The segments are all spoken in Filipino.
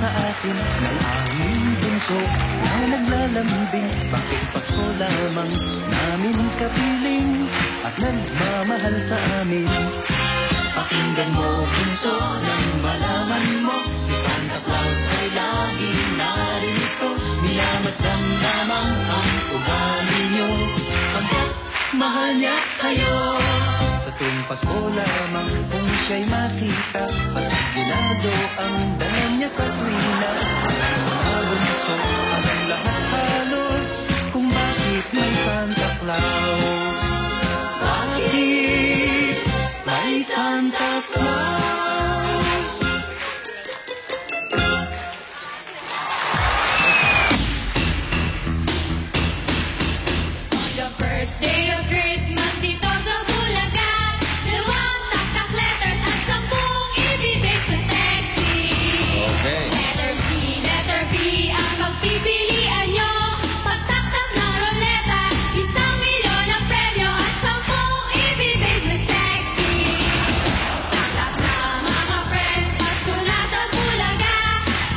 sa atin ng aming bunso na naglalambing. Bakit Pasko lamang namin kapiling at nagmamahal sa amin? Pakinggan mo, bunso, nang malaman mo si Santa Claus ay laging narito. Minamasdan lamang ang ugali nyo pagkat mahal niya kayo. Sa tuwing Pasko lamang kung siya'y makita, patigilado ang dala niya sa tuwina. Ang mga bunso, ang lahat halos, kung bakit may Santa Claus. Bakit may Santa Claus? On the first day of Christmas, dito sa Bulaga, 2 tak-tak letters at 10 ibibig sa sexy. Okay. Letter C, letter B, ang pagpipilian nyo. Pagtaktak ng roleta, 1,000,000 ang premyo at 10 ibibig na sexy. Taktak na mga friends, Pasko na sa Bulaga.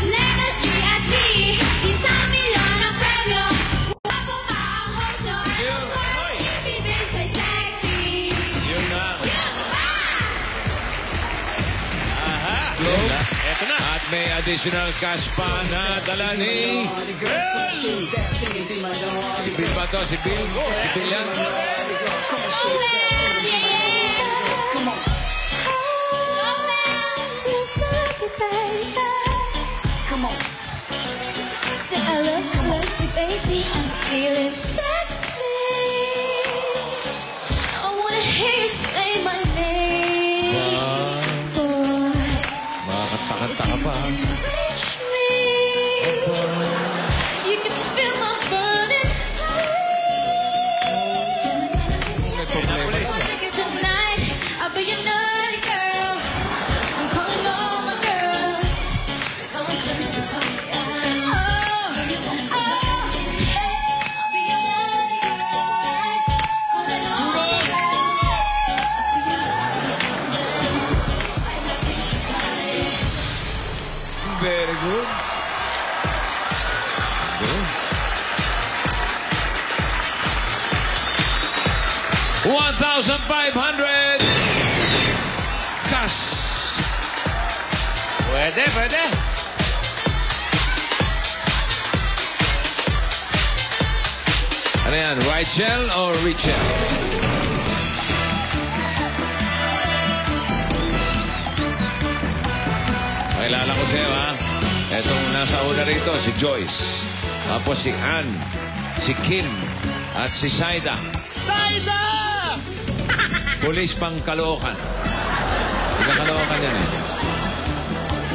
Letters G at B, 1,000,000 ang premyo. Guwapo pa ang host nyo at 10 ibibig sa sexy. Yun na. Aha. Eto na. At may additional cash pa na dala ni Bill. Si Bill ba to? Si Bill? Si Bill yan? Say I love you, baby. I'm feeling sexy. I wanna hear you say my name. Boy, Makakanta-kanta ka pa. reach me. You can feel my burning May problema. tonight. I'll be your naughty girl. I'm calling all my girls. Come on, turn this on. Oh, I'll be your naughty girl. Calling all my girls. Very good. Good. 1,500 cash. Pwede, pwede. Ano yan? Rachel or Richel? Pakilala ko sa'yo, ha? Etong nasa una rito, si Joyce. Tapos si Ann, si Kim, at si Saida. Saida! Pulis pang Caloocan. Ika Caloocan yan, eh.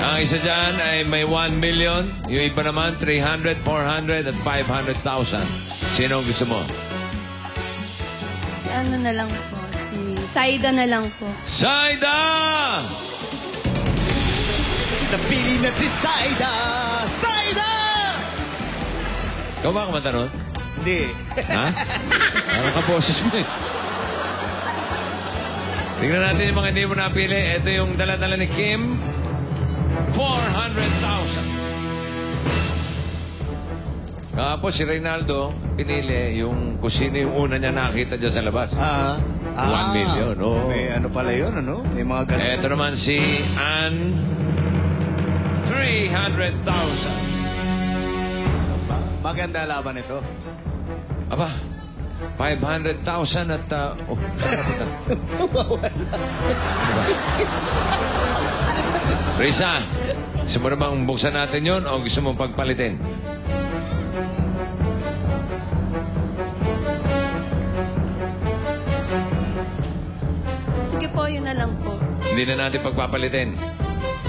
Ang isa dyan ay may 1 million. Yung iba naman, 300, 400, at 500,000. Sino ang gusto mo? Ano na lang po, si Saida na lang po. Saida! Napili na si Saida! Saida! Ikaw ba kumanta nun? Hindi. Ha? Parang kaboses mo eh. Tingnan natin yung mga hindi mo napili. Ito yung dala-dala ni Kim. 400,000. Kapos si Reynaldo, pinili yung kung sino yung una niya nakita dyan sa labas. 1 million, oh. May ano pala yun, ano? May mga ganun. Ito naman si Ann. 300,000. Maganda laban ito. Aba, 500,000 at... oh, Risa, gusto mo na bang buksan natin yon o gusto mong pagpalitin? Sige po, yun na lang po. Hindi na natin pagpapalitin.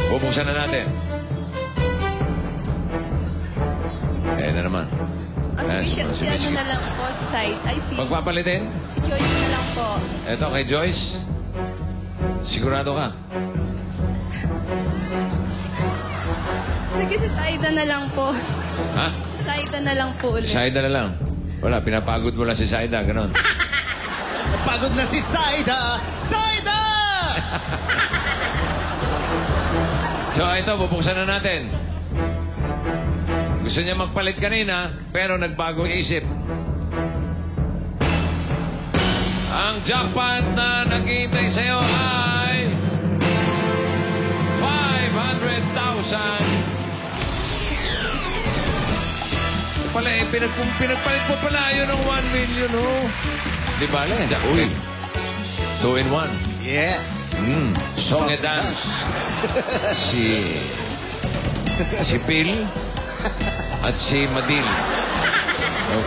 Bubuksan na natin. Na naman. Si ano na lang po, si Saida. Ay, Pagpapalitin? si Joyce na lang po. Eto kay Joyce. Sigurado ka? Sige, si Saida na lang po. Ha? Saida na lang po ulit. Saida na lang. Wala, pinapagod mo lang si Saida, ganon. Pagod na si Saida! Saida! So, ito, bubuksan na natin. Gusto niya magpalit kanina, pero nagbagong isip. Ang jackpot na naghihintay sa'yo ay 500,000. Pala eh, pinagpalit mo pala yun ng 1 million, oh. Di ba, le? Uy. 2 in 1. Yes. Song and dance. Si Bill at si Madil.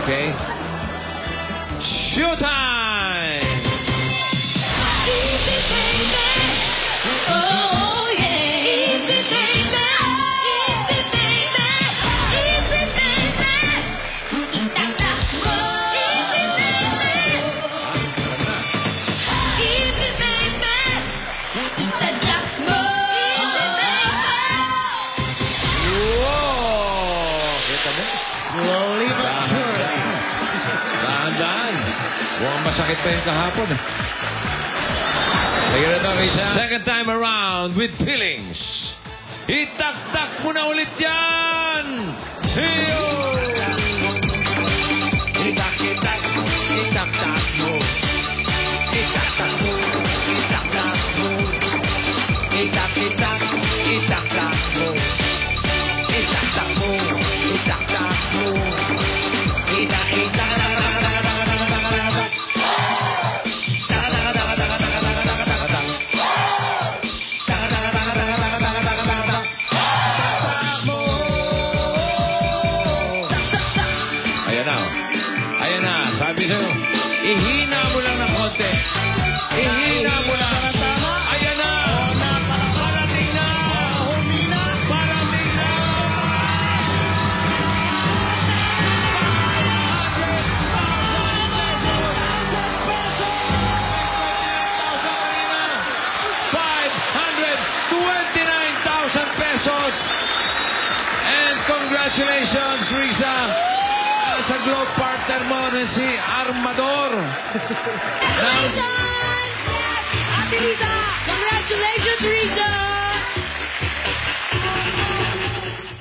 Okay? Showtime! Easy baby, oh yeah. Easy baby, easy baby, easy baby. Itakbo, easy baby, easy baby. Itakbo, easy baby. Wow! Kita mo? Slowly but surely. Dahan-dahan. Mukhang masakit pa yung kahapon. Lagyan na ito, Risa. Second time around with feelings. Itaktak mo na ulit yan! Hiyo! Itak-itak, itak-tak mo. Itak-tak mo, itak-tak mo. Itak-itak, itak-tak mo. Itak-tak mo, itak-tak mo. Itak-itak, Ayan na. Ayan na. Sabi sa'yo, ihina mo lang ng konti. Ihina mo lang. Ayan na. Parating na. Parating na. $529,000. And congratulations, Risa. Sa Globe partner mo na si Armador. Congratulations! Ate Rita! Congratulations, Risa!